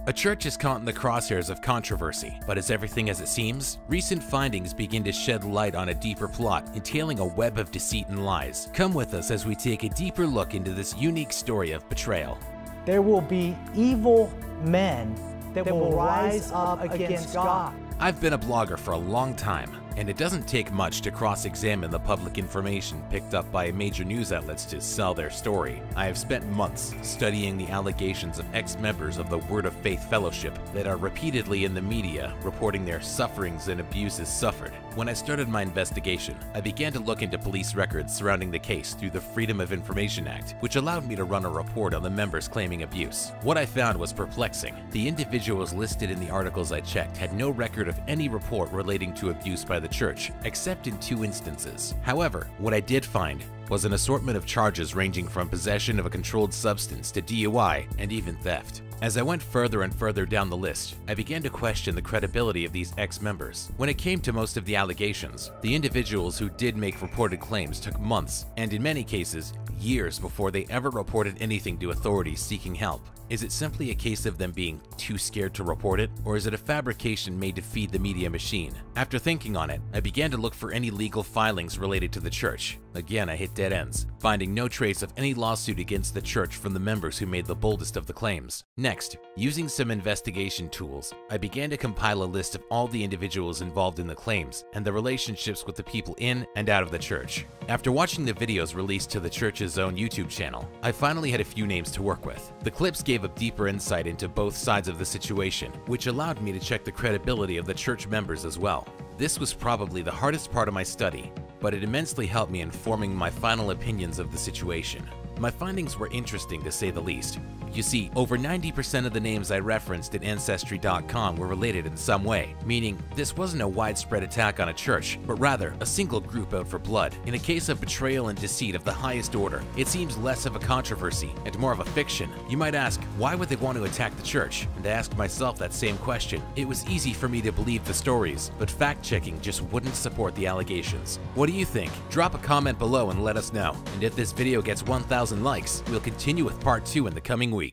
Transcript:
A church is caught in the crosshairs of controversy, but is everything as it seems? Recent findings begin to shed light on a deeper plot, entailing a web of deceit and lies. Come with us as we take a deeper look into this unique story of betrayal. There will be evil men that will rise up against God. I've been a blogger for a long time, and it doesn't take much to cross-examine the public information picked up by major news outlets to sell their story. I have spent months studying the allegations of ex-members of the Word of Faith Fellowship that are repeatedly in the media reporting their sufferings and abuses suffered. When I started my investigation, I began to look into police records surrounding the case through the Freedom of Information Act, which allowed me to run a report on the members claiming abuse. What I found was perplexing. The individuals listed in the articles I checked had no record of any report relating to abuse by the church, except in 2 instances. However, what I did find was an assortment of charges ranging from possession of a controlled substance to DUI and even theft. As I went further and further down the list, I began to question the credibility of these ex-members. When it came to most of the allegations, the individuals who did make reported claims took months, and in many cases, years before they ever reported anything to authorities seeking help. Is it simply a case of them being too scared to report it, or is it a fabrication made to feed the media machine? After thinking on it, I began to look for any legal filings related to the church. Again, I hit dead ends, finding no trace of any lawsuit against the church from the members who made the boldest of the claims. Next, using some investigation tools, I began to compile a list of all the individuals involved in the claims and the relationships with the people in and out of the church. After watching the videos released to the church's own YouTube channel, I finally had a few names to work with. The clips gave a deeper insight into both sides of the situation, which allowed me to check the credibility of the church members as well. This was probably the hardest part of my study, but it immensely helped me in forming my final opinions of the situation. My findings were interesting to say the least. You see, over 90% of the names I referenced in Ancestry.com were related in some way, meaning this wasn't a widespread attack on a church, but rather a single group out for blood. In a case of betrayal and deceit of the highest order, it seems less of a controversy and more of a fiction. You might ask, why would they want to attack the church? And I asked myself that same question. It was easy for me to believe the stories, but fact-checking just wouldn't support the allegations. What do you think? Drop a comment below and let us know. And if this video gets 1,000 likes, we'll continue with part 2 in the coming weeks.